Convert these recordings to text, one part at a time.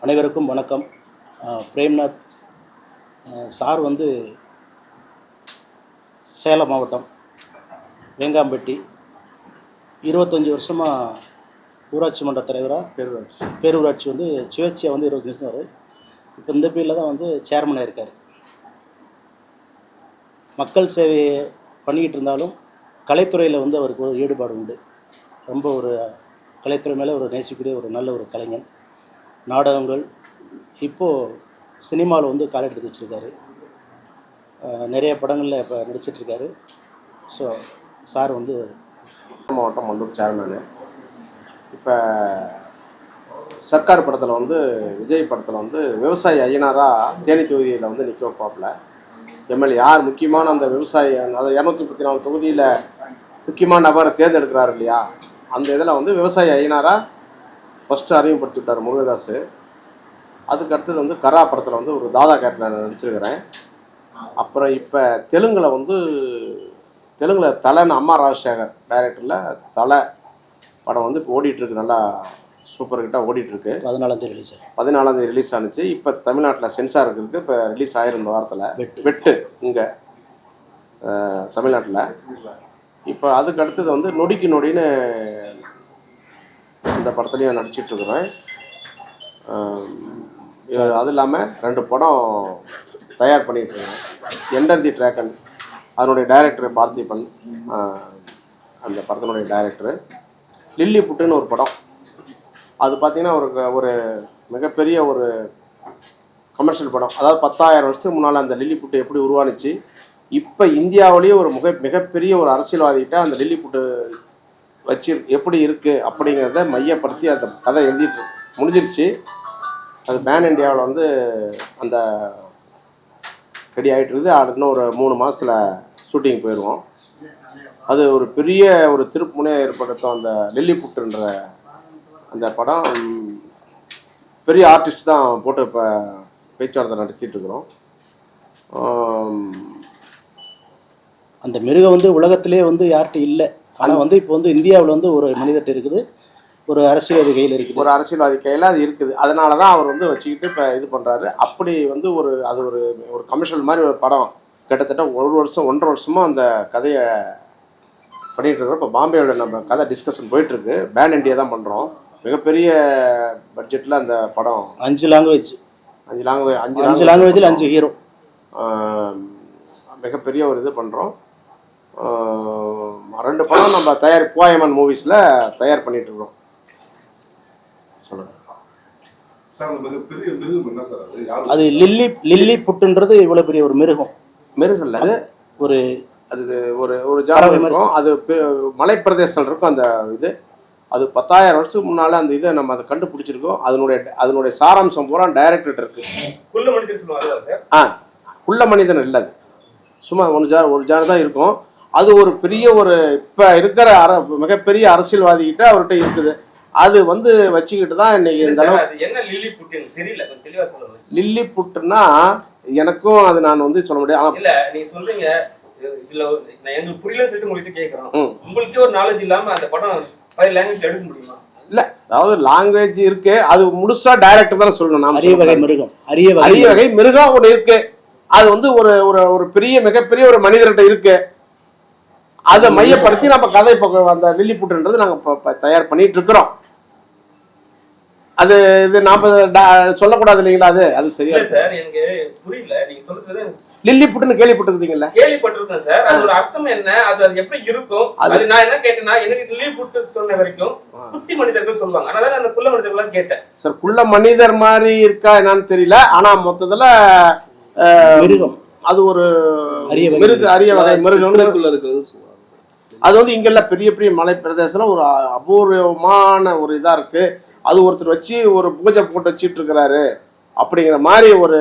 அனைவருக்கும் வணக்கம். பிரேம்நாத் சார் வந்து சேலம் மாவட்டம் வேங்காம்பட்டி 25 வருஷமாக ஊராட்சி மன்ற தலைவராக பேரூராட்சி வந்து சுயேட்சையாக வந்து 20 நிமிஷம். இப்போ இந்த பீரியடில் தான் வந்து சேர்மனாக இருக்கார். மக்கள் சேவையை பண்ணிக்கிட்டு இருந்தாலும் கலைத்துறையில் வந்து அவருக்கு ஒரு ஈடுபாடு உண்டு. ரொம்ப ஒரு கலைத்துறை மேலே ஒரு நேசிக்கக்கூடிய ஒரு நல்ல ஒரு கலைஞன். நாடகங்கள் இப்போது சினிமாவில் வந்து கால் எடுத்து வச்சுருக்காரு. நிறைய படங்களில் இப்போ நடிச்சிட்ருக்காரு. ஸோ சார் வந்து மாவட்டம் மண்டூர் சேர்மேனு. இப்போ சர்க்கார் படத்தில் வந்து விஜய் படத்தில் வந்து விவசாயி ஐயனாராக தேனி தொகுதியில் வந்து நிற்க வைப்பாப்பில் எம்எல்ஏ யார் முக்கியமான அந்த விவசாயி, அதாவது 234 தொகுதியில் முக்கியமான நபரை தேர்ந்தெடுக்கிறாரு இல்லையா, அந்த இதில் வந்து விவசாயி ஐயனாராக ஃபஸ்ட்டு அறிமுகப்படுத்தி விட்டார் முருகதாஸ். அதுக்கு அடுத்தது வந்து கரா படத்தில் வந்து ஒரு தாதா கேரக்டரில் நான் நடிச்சிருக்கிறேன். அப்புறம் இப்போ தெலுங்கில் தலைன்னு அம்மா ராஜசேகர் டைரக்டரில் தலை படம் வந்து இப்போ ஓடிட்டுருக்கு. நல்லா சூப்பர் ஹிட்டாக ஓடிட்டுருக்கு. 14ஆம் தேதி ரிலீஸ் ஆனிச்சு. இப்போ தமிழ்நாட்டில் சென்சார் இருக்குது. இப்போ ரிலீஸ் ஆகிருந்த வாரத்தில் வெட்டு இங்கே தமிழ்நாட்டில். இப்போ அதுக்கு அடுத்தது வந்து நொடிக்கு நொடின்னு அந்த படத்துலையும் நடிச்சிட்ருக்குறேன். அது இல்லாமல் 2 படம் தயார் பண்ணிகிட்ருக்கேன். என்டர் தி ட்ராகன் அதனுடைய டைரக்டர் பார்த்திபன், அந்த படத்தினுடைய டைரக்டரு. லில்லி புட்டுன்னு ஒரு படம், அது பார்த்திங்கன்னா ஒரு மிகப்பெரிய ஒரு கமர்ஷியல் படம். அதாவது 10,000 வருஷத்துக்கு முன்னால் அந்த லில்லி புட்டு எப்படி உருவானுச்சு, இப்போ இந்தியாவிலேயே ஒரு மிகப்பெரிய ஒரு அரசியல்வாதிகிட்ட அந்த லில்லி புட்டு வச்சு எப்படி இருக்குது அப்படிங்கிறத மையப்படுத்தி அந்த கதை எழுதிட்டு முடிஞ்சிருச்சு. அது பேன் இண்டியாவில் வந்து அந்த ரெடி ஆகிட்டு இருக்குது. இன்னும் ஒரு 3 மாதத்தில் ஷூட்டிங் போயிடுவோம். அது ஒரு பெரிய ஒரு திருப்புமுனையை ஏற்படுத்தும். அந்த லில்லி புட்டுன்ற அந்த படம் பெரிய ஆர்டிஸ்ட் தான் போட்டு இப்போ பேச்சுவார்த்தை நடத்திட்டுருக்குறோம். அந்த மிருகம் வந்து உலகத்திலே வந்து யார்கிட்ட இல்லை. ஆனால் வந்து இப்போ வந்து இந்தியாவில் வந்து ஒரு மனிதர்கிட்ட இருக்குது, ஒரு அரசியல்வாதி கையில் இருக்குது. ஒரு அரசியல்வாதி கையில் அது இருக்குது. அதனால தான் அவர் வந்து வச்சுக்கிட்டு இப்போ இது பண்ணுறாரு. அப்படி வந்து அது ஒரு கமர்ஷியல் மாதிரி ஒரு படம் கிட்டத்தட்ட 1 வருஷம் 1.5 வருஷமாக அந்த கதையை பண்ணிகிட்டு இருக்கிறோம். இப்போ பாம்பேயோட நம்ம கதை டிஸ்கஷன் போயிட்டுருக்கு. பேன் இண்டியா தான் பண்ணுறோம். மிகப்பெரிய பட்ஜெட்டில் அந்த படம் 5 லாங்குவேஜில் 5 ஹீரோ, மிகப்பெரிய ஒரு இது பண்ணுறோம். 2 படம் நம்ம போயமன் மூவிஸில் தயார் பண்ணிகிட்ருக்குறோம். சொல்லுங்கள் சார். அது லில்லி புட்டுன்றது இவ்வளோ பெரிய ஒரு மிருகம் இல்லை, அது ஒரு ஜாதகம் இருக்கும். அது மலைப்பிரதேசத்தில் இருக்கும். அந்த இது அது 10,000 வருஷத்துக்கு முன்னால் அந்த இதை நம்ம அதை கண்டுபிடிச்சிருக்கோம். அதனுடைய சாராம்சம் பூரா டைரக்டர் இருக்கு. குள்ள மனிதன் இல்லை, அது சும்மா ஒரு ஜான தான் இருக்கும். அது ஒரு பெரிய ஒரு இப்போ இருக்கிற மிகப்பெரிய அரசியல்வாதிகிட்ட அவர்கிட்ட இருக்குது. அது வந்து வச்சுக்கிட்டு தான் இன்னைக்கு இந்த அளவு. லில்லி புட்டுன்னா எனக்கும் அது நான் வந்து சொல்ல முடியாது. இல்ல நீங்க சொல்றீங்க இதுல எங்களுக்கு புரியலன்னு சொல்லிட்டு உங்களுக்கு கேக்குறோம். உங்களுக்கு ஒரு நாலேஜ் இல்லாம அந்த படம் 5 லாங்குவேஜ் எடுக்க முடியுமா? இல்ல, அதாவது லாங்குவேஜ் இருக்கு. அது முழுசா டைரக்டர் தான் சொல்லணும். அரிய வகை மிருகம் ஒன்று இருக்கு. அது வந்து ஒரு மிகப்பெரிய ஒரு மனிதர்கிட்ட இருக்கு. அதை மையப்படுத்தி நம்ம கதை அந்த லில்லி புட்டுன்றது நாங்க தயார் பண்ணிட்டு இருக்கிறோம். அது இது நாம சொல்லக்கூடாது இல்லைங்களா? அது சரியா சார், எனக்கு புரியல நீங்க சொல்றது. லில்லி புட்டுன்னு கேள்விப்பட்டிருக்கீங்களா? கேள்விப்பட்டிருக்கேன் சார். அதோட அர்த்தம் என்ன, அது எப்படி இருக்கும்? அது நான் என்ன கேட்டேன்னா, எனக்கு லில்லி புட்டு சொன்ன வரைக்கும் குட்டி மனிதர்கள் சொல்லுவாங்க. அதனால அந்த குள்ள மனிதர்கள் கேட்டேன் சார். குள்ள மனிதர் மாதிரி இருக்கா என்னன்னு தெரியல. ஆனா மொத்தத்துல மிருகம், அது ஒரு அரிய வகை மிருகம். அது வந்து இங்கெல்லாம் பெரிய மலை பிரதேசம் ஒரு அபூர்வமான ஒரு இதா இருக்கு. அது ஒருத்தர் வச்சு ஒரு பூஜை போட்டு வச்சுட்டு இருக்கிறாரு அப்படிங்கிற மாதிரி ஒரு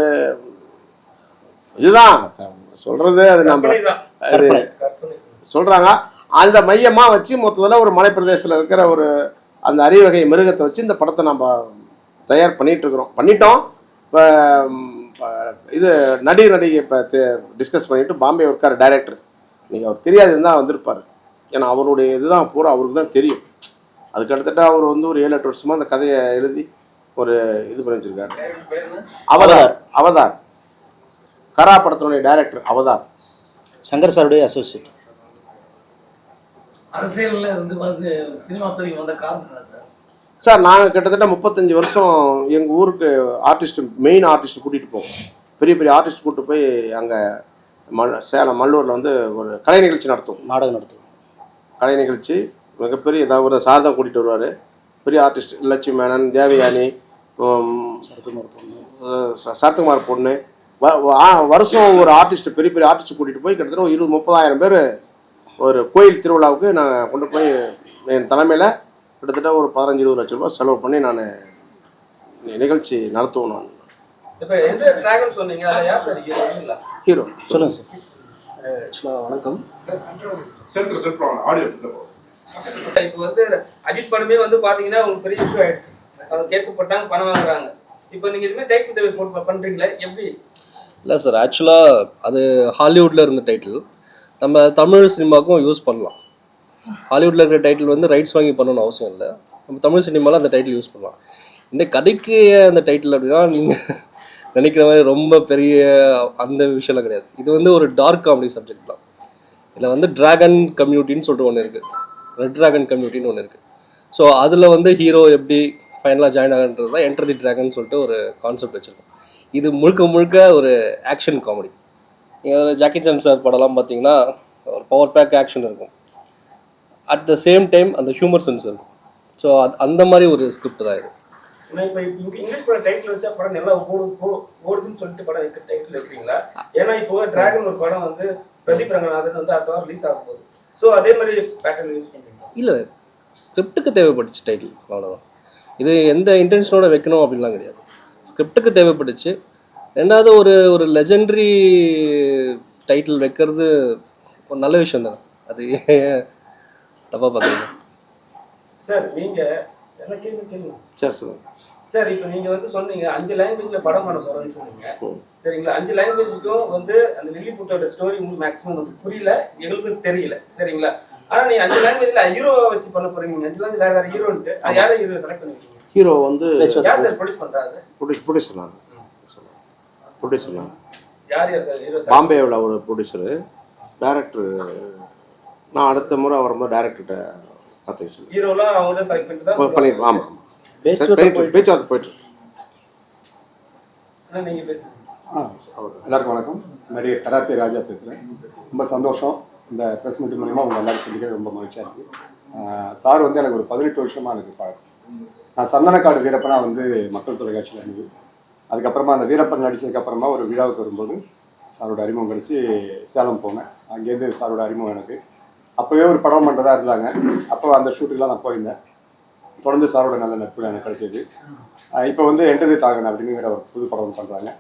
இதுதான் சொல்றது. அது நம்ம சொல்றாங்க. அந்த மையமா வச்சு மொத்தத்தில் ஒரு மலை பிரதேசத்தில் இருக்கிற ஒரு அந்த அரிய வகை மிருகத்தை வச்சு இந்த படத்தை நம்ம தயார் பண்ணிட்டோம். இப்போ இது நடிகை இப்போ டிஸ்கஸ் பண்ணிட்டு பாம்பே இருக்கார் டைரக்டர். நீங்கள் அவர் தெரியாது இருந்தால் வந்திருப்பார். ஏன்னா அவருடைய இதுதான் பூரா அவருக்கு தான் தெரியும். அதுக்கு அடுத்துட்டு அவர் வந்து ஒரு 7-8 வருஷமாக அந்த கதையை எழுதி ஒரு இது பண்ணி வச்சிருக்காரு. பேர் என்ன? அவதார். அவதார் கரா படத்தினுடைய டைரக்டர் அவதார். சங்கர் சாருடைய அசோசியேட். அரசியலில் வந்து சினிமா துறைக்கு வந்த காரணம் என்ன சார்? சார் நாங்கள் கிட்டத்தட்ட 35 வருஷம் எங்கள் ஊருக்கு ஆர்டிஸ்ட், மெயின் ஆர்டிஸ்ட் கூட்டிகிட்டு போவோம். பெரிய பெரிய ஆர்டிஸ்ட் கூப்பிட்டு போய் அங்கே சேலம் மல்லூரில் வந்து ஒரு கலை நிகழ்ச்சி நடத்துவோம். நாடகம் நடத்துவோம். கலை நிகழ்ச்சி மிகப்பெரிய ஏதாவது ஒரு சாரதா கூட்டிகிட்டு வருவார். பெரிய ஆர்டிஸ்ட் லட்சுமி மேனன், தேவயானி, சரத்குமார் பொண்ணு, வருஷம் ஒரு ஆர்டிஸ்ட், பெரிய பெரிய ஆர்டிஸ்ட் கூட்டிகிட்டு போய் கிட்டத்தட்ட ஒரு 20-30,000 பேர் ஒரு கோயில் திருவிழாவுக்கு நான் கொண்டு போய் என் தலைமையில் கிட்டத்தட்ட ஒரு 15-20 லட்ச ரூபாய் செலவு பண்ணி நான் நிகழ்ச்சி நடத்துவோம். நான் இப்போ எந்த டிராகன் சொன்னீங்க, அதை யார் சார் ஹீரோ? ஹீரோ சொல்லுங்கள் சார். ஆக்சுவலாக வணக்கம். இப்போ வந்து அஜித் படமே வந்து பாத்தீங்கன்னா உங்களுக்கு பெரிய இஷ்யூ ஆயிடுச்சு. அவங்க கேஸ் போட்டாங்க, பணம் வாங்குறாங்க. இப்போ நீங்க இதுமே டைட்டில் தேவை போட்டு பண்றீங்களா எப்படி? இல்லை சார், ஆக்சுவலாக அது ஹாலிவுட்டில் இருந்த டைட்டில் நம்ம தமிழ் சினிமாவுக்கும் யூஸ் பண்ணலாம். ஹாலிவுட்டில் இருக்கிற டைட்டில் வந்து ரைட்ஸ் வாங்கி பண்ணணும்னு அவசியம் இல்லை. நம்ம தமிழ் சினிமாவில் அந்த டைட்டில் யூஸ் பண்ணலாம். இந்த கதைக்கு அந்த டைட்டில் அப்படின்னா நீங்கள் நினைக்கிற மாதிரி ரொம்ப பெரிய அந்த விஷயம்லாம் கிடையாது. இது வந்து ஒரு டார்க் காமெடி சப்ஜெக்ட் தான். இதில் வந்து டிராகன் கம்யூனிட்டின்னு சொல்லிட்டு ஒன்று இருக்குது, ரெட் டிராகன் கம்யூனிட்டின்னு ஒன்று இருக்குது. ஸோ அதில் வந்து ஹீரோ எப்படி ஃபைனலாக ஜாயின் ஆகுன்றது தான் என்டர் தி டிராகன் சொல்லிட்டு ஒரு கான்செப்ட் வச்சுருக்கோம். இது முழுக்க முழுக்க ஒரு ஆக்ஷன் காமெடி. நீங்கள் ஜாக்கி சான் சார் படம்லாம் பார்த்தீங்கன்னா ஒரு பவர் பேக் ஆக்ஷன் இருக்கும், அட் த சேம் டைம் அந்த ஹியூமர் சென்ஸ் இருக்கும். ஸோ அந்த மாதிரி ஒரு ஸ்கிரிப்ட் தான் இது. இப்போ இங்கிலீஷ் படம் டைட்டில் வச்சா படம் நல்லா ஓடுதுன்னு சொல்லிட்டு படம் வைக்க டைட்டில் வைக்கிறீங்களா? ஏன்னா இப்போ டிராகன் ஒரு படம் வந்து பிரதீப் ரங்கநாதன் வந்து அடுத்த வாரம் ரிலீஸ் ஆகும் போது, ஸோ அதே மாதிரி பேட்டர்ன் யூஸ் பண்ணுறீங்களா? இல்லை, ஸ்கிரிப்டுக்கு தேவைப்பட்டுச்சு டைட்டில், அவ்வளோதான். இது எந்த இன்டென்ஷனோட வைக்கணும் அப்படின்லாம் கிடையாது, ஸ்கிரிப்டுக்கு தேவைப்பட்டுச்சு. ரெண்டாவது ஒரு லெஜெண்டரி டைட்டில் வைக்கிறது ஒரு நல்ல விஷயம் தானே, அது தப்பாக பார்க்குறீங்க சார்? நீங்க என்ன கேள்வி சார் சொல்லுங்கள் சார். இப்போ நீங்க வந்து சொன்னீங்க 5 லாங்குவேஜ்ல படம் பண்ண போறோம்னு சொன்னீங்க, சரிங்களா? 5 லாங்குவேஜுக்கும் வந்து அந்த லில்லிபுட்டோட ஸ்டோரி மேக்ஸிமம் வந்து புரியல, எங்களுக்கு தெரியல, சரிங்களா? ஆனா நீங்க 5 லாங்குவேஜ்ல ஹீரோவை வச்சு பண்ண போறீங்க. 5 லாங்குவேஜ் வேற ஹீரோன்ட்டு அது யாரை ஹீரோ செலக்ட் பண்ணிருக்கீங்க? ஹீரோ வந்து யார் சார் ப்ரொடியூஸ் பண்றாங்க? ப்ரொடியூசர் நான் யார் சார் ஹீரோ? பாம்பேவில் ஒரு ப்ரொடியூசரு, டைரக்டர். நான் அடுத்த முறை வரும்போது டைரக்டர்கிட்ட பார்த்து வச்சுருக்கேன். ஹீரோலாம் அவங்க செலக்ட் பண்ணிட்டு பண்ணிடுவோம். ஆமாம், பேச்சுவார்த்தை போயிட்டு. நீங்க பேசுங்க. எல்லாருக்கும் வணக்கம். நடிகர் கராத்தே ராஜா பேசுகிறேன். ரொம்ப சந்தோஷம் இந்த ப்ரெஸ் மீட் மூலிமா உங்கள் எல்லாரும் சொல்லிக்க ரொம்ப மகிழ்ச்சியாக இருக்குது. சார் வந்து எனக்கு ஒரு 18 வருஷமாக எனக்கு பழக்கம். நான் சந்தனக்காடு வீரப்பனா வந்து மக்கள் தொலைக்காட்சியில் இருந்தது. அதுக்கப்புறமா அந்த வீரப்பன் நடித்ததுக்கப்புறமா ஒரு விழாவுக்கு வரும்போது சாரோட அறிமுகம் கிடச்சி சேலம் போனேன். அங்கேருந்து சாரோட அறிமுகம் எனக்கு. அப்போவே ஒரு படம் பண்ணுறதா இருந்தாங்க. அப்போ அந்த ஷூட்டுக்கெலாம் நான் போயிருந்தேன். தொடர்ந்து சாரோட நல்ல நட்பு எனக்கு கிடைச்சது. இப்போ வந்து என்டர் தி டிராகன் அப்படிங்கிற ஒரு புது படம் பண்ணுறாங்க.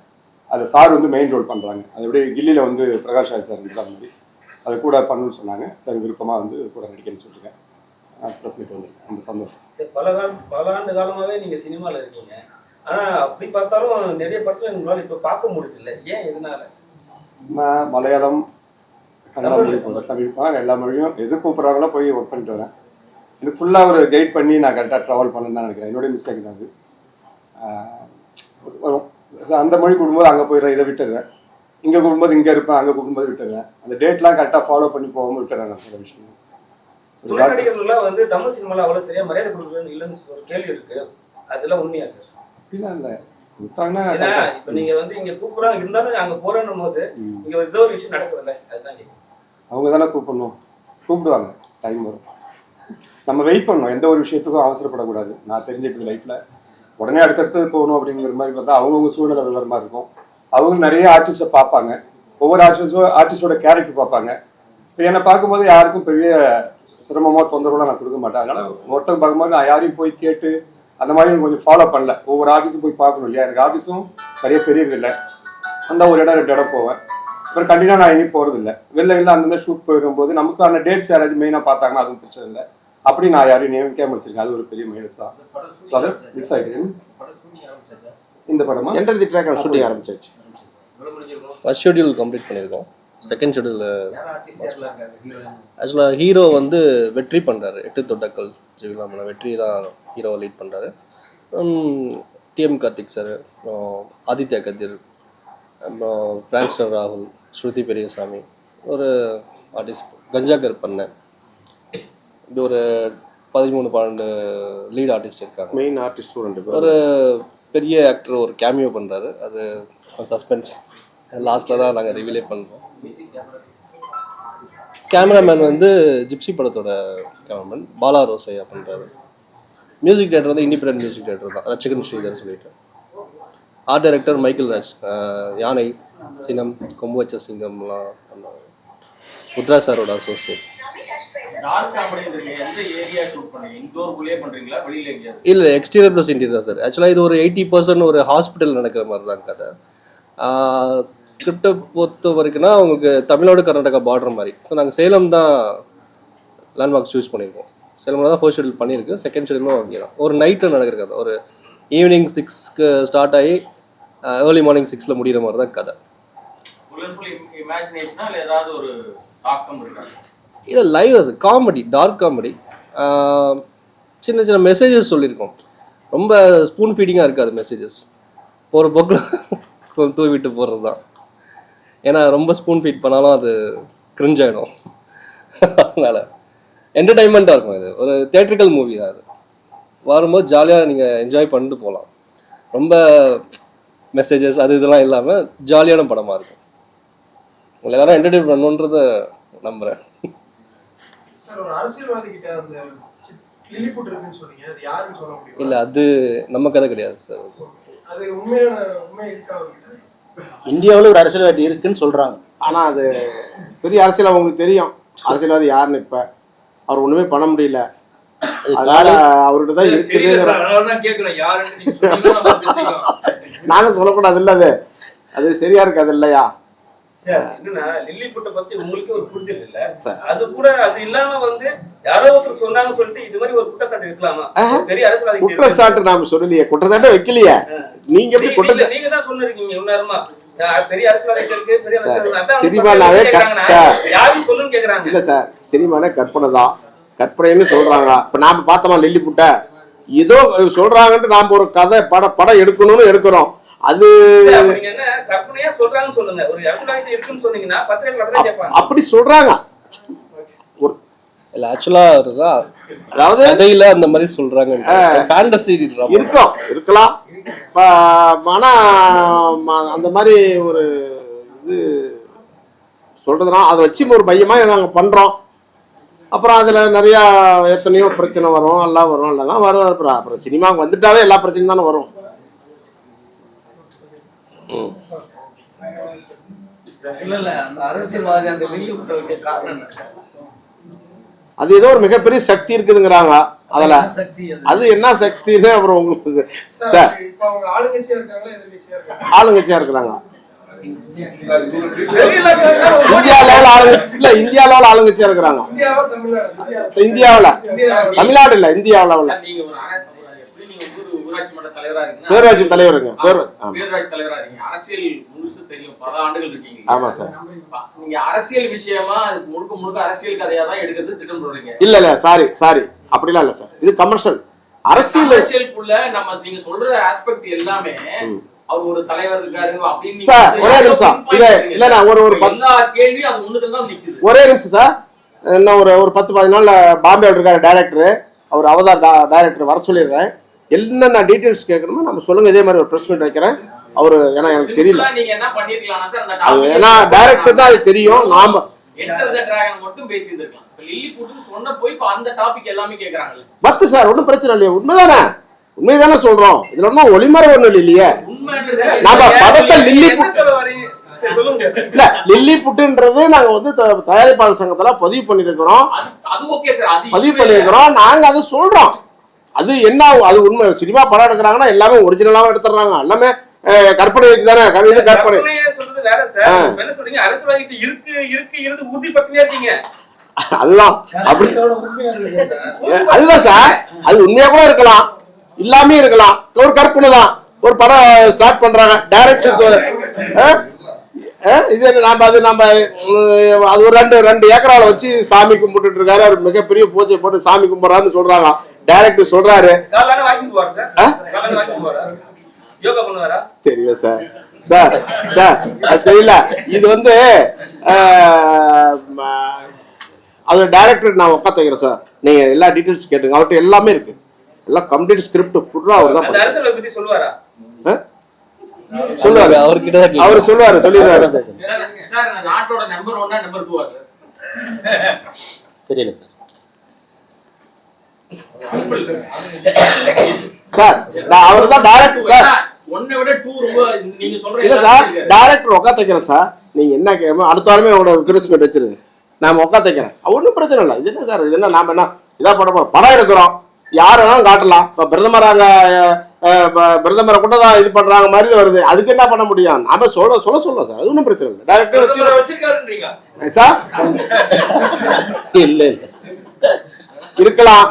அதில் சார் வந்து மெயின் ரோல் பண்ணுறாங்க. அது எப்படி கில்லியில் வந்து பிரகாஷ் ராஜ் சார் இருக்கிற மாதிரி அது கூட பண்ணணும்னு சொன்னாங்க. சார் விருப்பமாக வந்து கூட நடிக்கணும்னு சொல்லியிருக்கேன். ப்ரெஸ் மீட் வந்துருக்கேன். ரொம்ப சந்தோஷம். பல ஆண்டு காலமாகவே நீங்கள் சினிமாவில் இருக்கீங்க. ஆனால் அப்படி பார்த்தாலும் நிறைய படத்தில் உங்களால் இப்போ பார்க்க முடியல. ஏன், எதனால? மலையாளம், கன்னடா மொழி போகிறேன், தமிழ் எல்லா மொழியும் எது கூப்பிட்றாங்களோ போய் ஒர்க் பண்ணிட்டு வரேன். இது ஃபுல்லாக ஒரு கைட் பண்ணி நான் கரெக்டாக ட்ராவல் பண்ணணுன்னு தான் நினைக்கிறேன். என்னுடைய மிஸ்டேக் தான் அது. அந்த மொழி கூடும்போது அங்கே போயிடுறேன், இதை விட்டுடுறேன். இங்கே கூடும்போது இங்கே இருப்பேன், அங்கே கூடும்போது விட்டுடுறேன். அந்த டேட்லாம் கரெக்டாக ஃபாலோ பண்ணி போகாமல் விட்டுறேன் நான் சில விஷயம். துணை நடிகர்கள்லாம் வந்து தமிழ் சினிமாவில் அவ்வளோ சரியாக மரியாதை கொடுக்குறேன்னு இல்லைன்னு ஒரு கேள்வி இருக்கு. அதெல்லாம் உண்மையா சார்? இல்லை கொடுத்தாங்கன்னா இப்போ நீங்கள் வந்து இங்கே கூப்பிட்றாங்க, இருந்தாலும் அங்கே போகிறேன்னும் போது இங்கே ஏதோ ஒரு விஷயம் நடக்குதுல்ல, அதுதான் கேட்குறேன். அவங்க தானே கூப்பிடுவாங்க, டைம் வரும். நம்ம வெயிட் பண்ணணும். எந்த ஒரு விஷயத்துக்கும் அவசரப்படக்கூடாது. நான் தெரிஞ்சுக்கிட்டு லைஃப்பில் உடனே அடுத்தடுத்தது போகணும் அப்படிங்கிற மாதிரி பார்த்தா அவங்கவுங்க சூழ்நிலை வேறு மாதிரி இருக்கும். அவங்க நிறைய ஆர்டிஸ்ட்டை பார்ப்பாங்க. ஒவ்வொரு ஆர்டிஸ்டோட கேரக்டர் பார்ப்பாங்க. இப்போ என்னை பார்க்கும்போது யாருக்கும் பெரிய சிரமமாக தொந்தரவுலாம் நான் கொடுக்க மாட்டேன். அதனால் ஒருத்தர் பார்க்கும்போது நான் யாரையும் போய் கேட்டு அந்த மாதிரி கொஞ்சம் ஃபாலோ பண்ணல. ஒவ்வொரு ஆஃபீஸும் போய் பார்க்கணும் இல்லையா? எனக்கு ஆஃபீஸும் சரியாக தெரியறதில்லை. அந்த ஒரு இடம் 2 இடம் போவேன். அப்புறம் கண்டினியூ நான் எங்கேயும் போகிறதில்லை. வெளில அந்தந்த ஷூட் போயிடும்போது நமக்கு அந்த டேட்ஸ் யாராவது மெயினாக பார்த்தாங்கன்னா அதுவும் பிரச்சனை இல்லை. அப்படி நான் யாரையும் நியமிக்காம வச்சிருக்கேன். அது ஒரு பெரிய மைனஸ் தான். ஸோ அதை மிஸ் ஆகிடுது. இந்த படமா என்டர் தி டிராகன் ஷூட்டிங் ஆரம்பிச்சாச்சு. ஃபர்ஸ்ட் ஷெட்யூல் கம்ப்ளீட் பண்ணியிருக்கோம். செகண்ட் ஷெட்யூல் ஆக்சுவலாக ஹீரோ வந்து வெற்றி பண்ணுறாரு. 8 தொட்டக்கல் ஜெயிலாமல வெற்றி தான் ஹீரோவை லீட் பண்ணுறாரு. டிஎம் கார்த்திக் சார், அப்புறம் ஆதித்யா கதிர், அப்புறம் பிராங்ஸ்டர் ராகுல், ஸ்ருதி பெரியசாமி, ஒரு ஆர்டிஸ்ட் கஞ்சாகர் பண்ணேன். இது ஒரு 13-12 லீட் ஆர்டிஸ்ட் இருக்காங்க. மெயின் ஆர்டிஸ்ட் 2 பேர். ஒரு பெரிய ஆக்டர் ஒரு கேமியோ பண்ணுறாரு, அது சஸ்பென்ஸ், லாஸ்ட்டில் தான் நாங்கள் ரிவீலே பண்ணுறோம். கேமராமேன் வந்து ஜிப்சி படத்தோட கேமராமேன் பாலா ரோசையா பண்ணுறாரு. மியூசிக் டேரக்டர் வந்து இண்டிபெண்டன்ட் மியூசிக் டேரக்டர் தான், ரட்சகன் ஸ்ரீதர் சொல்லிட்டு. ஆர்ட் டைரக்டர் மைக்கேல் ராஜ், யானை, சினம், கொம்பு வச்ச சிங்கம்லாம் பண்ணாங்க. உத்ரா சாரோட அசோசியேட். இல்லை, எக்ஸ்டீரியர் ப்ளஸ் இன்டீரியர் தான் சார். ஆக்சுவலாக இது ஒரு 80% ஒரு ஹாஸ்பிட்டல் நடக்கிற மாதிரி தான் கதை. ஸ்கிரிப்டை பொறுத்த வரைக்கும்னா உங்களுக்கு தமிழ்நாடு கர்நாடகா பார்டர் மாதிரி. ஸோ நாங்கள் சேலம் தான் லேண்ட்மார்க் சூஸ் பண்ணியிருக்கோம். சேலமில் தான் ஃபர்ஸ்ட் ஷெடியூல் பண்ணியிருக்கு, செகண்ட் ஷெடியூலும் அங்கே தான். ஒரு நைட்டில் நடக்கிற கதை, ஒரு ஈவினிங் 6க்கு ஸ்டார்ட் ஆகி ஏர்லி மார்னிங் 6ல் முடிகிற மாதிரி தான் கதை. இல்லை, லைவ் காமெடி, டார்க் காமெடி, சின்ன சின்ன மெசேஜஸ் சொல்லியிருக்கோம். ரொம்ப ஸ்பூன் ஃபீடிங்காக இருக்காது மெசேஜஸ், போகிற போக்கில் தூவி விட்டு போடுறது தான். ஏன்னா ரொம்ப ஸ்பூன் ஃபீட் பண்ணாலும் அது கிரிஞ்ச் ஆகிடும். அதனால் என்டர்டைன்மெண்ட்டாக இருக்கும். இது ஒரு தியேட்ரிக்கல் மூவி தான். அது வரும்போது ஜாலியாக நீங்கள் என்ஜாய் பண்ணிட்டு போகலாம். ரொம்ப மெசேஜஸ் அது இதெல்லாம் இல்லாமல் ஜாலியான படமாக இருக்கும். உங்களை எல்லாரும் என்டர்டைன் பண்ணணுன்றதை நம்புகிறேன். இல்லை, அது நம்ம கதை கிடையாது சார். இந்தியாவில் ஒரு அரசியல்வாதி இருக்குன்னு சொல்கிறாங்க. ஆனால் அது பெரிய அரசியல் அவங்களுக்கு தெரியும். அரசியல்வாதி யாருன்னு இப்போ அவர் ஒன்றுமே பண்ண முடியல. அவர்கிட்ட தான் இருக்குது. நானும் சொல்லக்கூடாது இல்லை, அது சரியா இருக்காது இல்லையா? என்னன்னா லில்லிபுட்டை பத்தி உங்களுக்கு ஒரு புரிதல் இல்ல, அது கூட அது இல்லாம வந்து யாரோ ஒருத்தர் சொன்னாங்க சொல்லிட்டு இது மாதிரி ஒரு குற்றச்சாட்டு இருக்கலாமா? பெரிய அரசியல்வாதி குற்றச்சாட்டு நாம சொல்லலையே, குற்றச்சாட்டை வைக்கலையே. நீங்க எப்படி குற்றச்சாட்டு? நீங்க தான் சொன்னீங்க உன்னாருமா பெரிய அரசியல்வாதிகளுக்கு பெரிய சினிமானாவே யாரும் சொல்லுன்னு கேக்குறாங்க. இல்ல சார், சினிமானே கற்பனை தான், கற்பனைன்னு சொல்றாங்க. இப்ப நாம பார்த்தோமா லில்லிபுட்டை, ஏதோ சொல்றாங்கன்ட்டு நாம ஒரு கதை படம் எடுக்கணும்னு எடுக்கிறோம். அது அப்படி சொல்றாங்க. அதாவது கதையில அந்த மாதிரி சொல்றாங்க, ஃபேண்டசி இருக்கும், இருக்கலாம். ஆனா அந்த மாதிரி ஒரு இது சொல்றதுனா அதை வச்சு ஒரு மையமா நாங்க பண்றோம். அப்புறம் அதுல நிறைய எத்தனையோ பிரச்சனை வரும், எல்லாம் வரும், எல்லாம் வரும். அப்புறம் சினிமாவுக்கு வந்துட்டாவே எல்லா பிரச்சனையும் தானே வரும். அது ஏதோ ஒரு மிகப்பெரிய சக்தி இருக்குதுங்கிறாங்க. அதுல அது என்ன சக்தின்னு அப்புறம் உங்களுக்கு சார் ஆளுங்கட்சியா இருக்கிறாங்க. இந்தியா லெவல் ஆளுங்கட்சியா இருக்கிறாங்க. இந்தியாவில், தமிழ்நாடு இல்ல, இந்தியாவில் பேரூராட்சி தலைவருங்க. பேரூராட்சி தலைவரா இருக்கீங்க, அரசியல் முழுசு தெரியும், பல ஆண்டுகள் இருக்கீங்க. ஆமா சார். நீங்க அரசியல் விஷயமா முழுக்க முழுக்க அரசியல் கதையா தான் எடுக்கிறது திட்டம் போடுறீங்க. இல்ல சாரி அப்படிலாம் இல்ல சார், இது கமர்ஷியல். அரசியலுக்குள்ள நம்ம நீங்க சொல்ற ஆஸ்பெக்ட் எல்லாமே அவர் ஒரு தலைவர் இருக்காரு அப்படின்னு சார். ஒரே நிமிஷம், இல்ல ஒரு எல்லா கேள்வி அது முன்னுக்கு தான் நிக்குது. ஒரே நிமிஷம் சார், என்ன ஒரு 10-15 நாள்ல பாம்பே இருக்காரு டைரக்டர், அவர் அவதார் டைரக்டர் வர சொல்லிடுறேன். என்னென்ன டீடைல்ஸ் கேட்கணுமோ நம்ம சொல்லுங்க. இதே மாதிரி ஒரு பிரஸ் மீட் வைக்கிறேன். அவரு ஏன்னா எனக்கு தெரியல, நீங்க என்ன பண்ணிருக்கலாம் சார்? ஏன்னா டைரக்டர் தான் அது தெரியும். நாம என்டர் தி டிராகன் மட்டும் பேசியிருந்திருக்கலாம். இப்ப லில்லிபுட் சொன்ன போய் இப்ப அந்த டாபிக் எல்லாமே கேக்குறாங்க. பத்து சார், ஒன்றும் பிரச்சனை இல்லையா? உண்மைதானே சொல்றோம். இதுல ஒன்றும் ஒளிமறை ஒண்ணும் இல்லையே. நாம படத்தை லில்லிபுட்ன்றது நாங்க வந்து தயாரிப்பாளர் சங்கத்துல பதிவு பண்ணிருக்கிறோம். நாங்க அதை சொல்றோம். அது என்ன, அது உண்மை. சினிமா படம் எடுக்கிறாங்கன்னா எல்லாமே ஒரிஜினலாவும் எடுத்துறாங்க, எல்லாமே கற்பனை தானே. இது கற்பனை. அதுதான் அதுதான் சார், அது உண்மையா கூட இருக்கலாம், இல்லாமே இருக்கலாம். ஒரு கற்பனை தான். ஒரு படம் ஸ்டார்ட் பண்றாங்க, டைரக்டர் இது நம்ம அது ஒரு 2 ஏக்கரால வச்சு சாமி கும்பிட்டு இருக்காரு. அவர் மிகப்பெரிய பூஜை போட்டு சாமி கும்பிடுறாருன்னு சொல்றாங்க. டைரக்டர் சொல்றாரு யோகா பண்ணுவாரா? தெரியல சார். சார் சார் அது தெரியல. இது வந்து அது டைரக்டர் நான் உட்காந்து வைக்கிறேன் சார். நீங்க எல்லா டீட்டெயில்ஸ் கேட்டுங்க. அவர்கிட்ட எல்லாமே இருக்கு. எல்லாம் கம்ப்ளீட் ஸ்கிரிப்ட் ஃபுல்லா அவர் தான் அந்த அரசியலை பத்தி சொல்லுவாரா? சொல்லுவாரு. அவர்கிட்ட தான் அவர் சொல்லிடுவாரு. சார் நாட்டோட நம்பர் 1 நம்பர் 2 சார்? தெரியல சார். சார் நான் அவர் தான் டைரக்டர் சார். ஒன்னை விட 2 ரொம்ப நீங்க சொல்ற இல்ல சார், டைரக்டர் உட்காந்து வைக்கிறேன் சார். நீங்க என்ன கேட்கணும் அடுத்த வாரமே உங்களோட கிறிஸ்மஸ் வச்சிருங்க. நாம உட்காந்து வைக்கிறேன். ஒன்றும் பிரச்சனை இல்லை. இது என்ன சார், இது என்ன நாம என்ன இதா பண்ண போறோம்? படம் எடுக்கிறோம், யார் வேணாலும் காட்டலாம். இப்போ பிரதமர் அங்க பிரதமரை கூட தான் இது பண்றாங்க மாதிரி வருது. அதுக்கு என்ன பண்ண முடியும்? நாம சொல்ல சார். அது ஒன்றும் பிரச்சனை இல்லை. டைரக்டர் வச்சிருக்காருன்றீங்க சார். இல்லை இருக்கலாம்.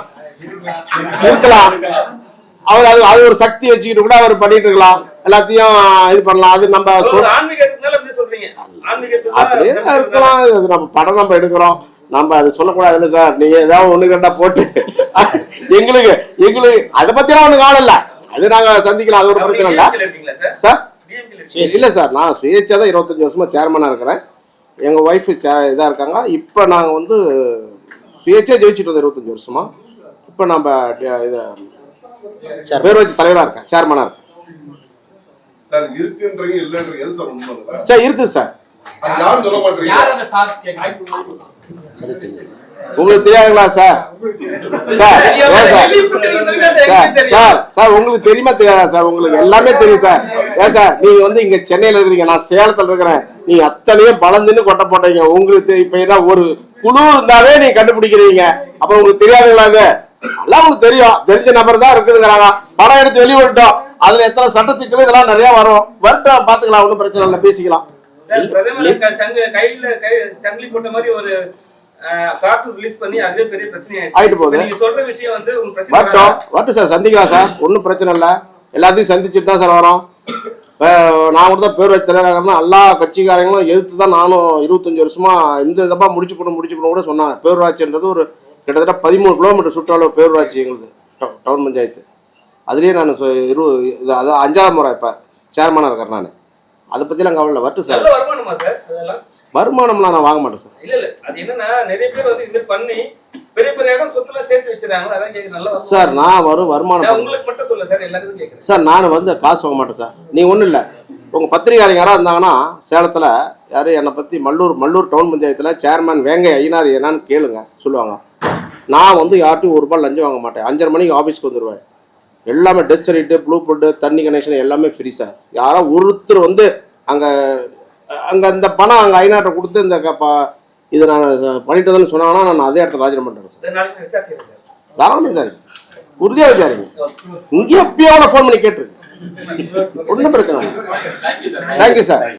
அது ஒரு சக்தி வச்சுக்கிட்டு கூட அவர் பண்ணிட்டு இருக்கலாம். எல்லாத்தையும் இது பண்ணலாம். அது நம்ம ஆன்மீகத்தினால அப்படி சொல்றீங்க? அப்படியே இருக்கலாம். அது நம்ம படம் நம்ம எடுக்கிறோம், நம்ம அது சொல்லக்கூடாது இல்லை சார். நீங்க ஏதாவது ஒண்ணு கண்டா போட்டு எங்களுக்கு அதை பத்திலாம் ஒண்ணு காலம் இல்ல. அது நாங்க சந்திக்கலாம். அது ஒரு பிரச்சனை இல்ல சார். இல்ல சார், நான் சுயேட்சா தான் 25 வருஷமா சேர்மனா இருக்கிறேன். எங்க ஒய்ஃப் இதா இருக்காங்க. இப்ப நாங்க வந்து சுயேட்சா ஜெயிச்சுட்டு வந்தோம் 25 வருஷமா. இப்ப நம்ம இதை பேரூராட்சி தலைவரா இருக்கேன், சேர்மனா இருக்கேன் சார். இருக்குன்றீங்க இல்லன்றீங்க எது சார் உண்மை? சார் இருக்குது சார். அது யாரும் சொல்ல மாட்டீங்க. யார் அந்த சார் கேக்குறாங்க? உங்களுக்கு தெரியாதுங்களா சார்? சார் சார் உங்களுக்கு தெரியுமா தெரியாதா சார்? உங்களுக்கு எல்லாமே தெரியும் சார். ஏன் சார் நீங்க வந்து இங்க சென்னையில இருக்கிறீங்க, நான் சேலத்துல இருக்கிறேன். நீங்க அத்தனையும் பலந்துன்னு கொட்ட போட்டீங்க. உங்களுக்கு இப்ப என்ன ஒரு குழு இருந்தாவே நீங்க கண்டுபிடிக்கிறீங்க. அப்ப உங்களுக்கு தெரியாதுங்களா? அது எல்லாம் உங்களுக்கு தெரியும். தெரிஞ்ச நபர் தான் இருக்குதுங்கிறாங்க. படம் எடுத்து வெளியிட்டோம். அதுல எத்தனை சட்ட சிக்கல் இதெல்லாம் நிறைய வரட்டும் பாத்துக்கலாம். ஒன்றும் பிரச்சனை இல்லை, பேசிக்கலாம். சங்கிலி போட்ட மாதிரி ஒரு கார்ட்டூன் ரிலீஸ் பண்ணி அதுவே பெரிய பிரச்சனை ஆயிட்டு போகுது. நீங்க சொல்ற விஷயம் வந்து உங்க பிரச்சனை வரட்டும் சார், சந்திக்கலாம் சார். ஒன்றும் பிரச்சனை இல்லை. எல்லாத்தையும் சந்திச்சுட்டு தான் சார் வரோம். நான் கூட தான் பேரூராட்சி தலைவராக எல்லா கட்சிக்காரங்களும் எதிர்த்து தான் நானும் 25 வருஷமா இந்த இதப்பா முடிச்சு போட கூட சொன்னாங்க. பேரூராட்சின்றது ஒரு கிட்டத்தட்ட 13 கிலோமீட்டர் சுற்றளவு பேரூராட்சி எங்களுக்கு டவுன் பஞ்சாயத்து. அதுலேயே நான் அது 5ஆவது முறை இப்போ சேர்மனாக இருக்கிறேன். நான் அதை பற்றிலாம் கவலை வரட்டும் சார். வருமானமா சார்? அதெல்லாம் வருமானம்லாம் நான் வாங்க மாட்டேன் சார். இல்ல அது என்னன்னா நிறைய பேர் வந்து இது பண்ணி பெரிய பெரிய இடம் சொத்துல சேர்த்து வச்சிருக்காங்க. அதான் கேக்குது. நல்லா சார் நான் வருமானம் உங்களுக்கு மட்டும் சொல்ல சார், எல்லாருக்கும் கேக்குறேன் சார். நான் வந்து காசு வாங்க மாட்டேன் சார். நீ ஒன்றும் இல்லை, உங்கள் பத்திரிகாரங்க யாராவது இருந்தாங்கன்னா சேலத்தில் யாரும் என்னை பற்றி மல்லூர் டவுன் பஞ்சாயத்தில் சேர்மன் வேங்கை ஐயனார் என்னன்னு கேளுங்க, சொல்லுவாங்க. நான் வந்து யார்ட்டும் ₹1 லஞ்சம் வாங்க மாட்டேன். 5:30 மணிக்கு ஆஃபீஸ்க்கு வந்துடுவேன். எல்லாமே டெத் சர்டிஃபிகேட், ப்ளூ பிரிண்ட், தண்ணி கனெக்ஷன் எல்லாமே ஃப்ரீ சார். யாரோ ஒருத்தர் வந்து அங்கே இந்த பணம் அங்கே ஐநாட்டை கொடுத்து இந்த இது நான் பண்ணிட்டதுன்னு சொன்னாங்கன்னா நான் அதே இடத்துல ராஜினாமா பண்ணுறேன் சார். தாராளமாக விசாரிங்க, உறுதியாக விசாரிங்க. இங்கேயே எப்பயாவது ஃபோன் பண்ணி கேட்டுருங்க. ஒன்றும் பிரச்சனை இல்லை. Thank you sir.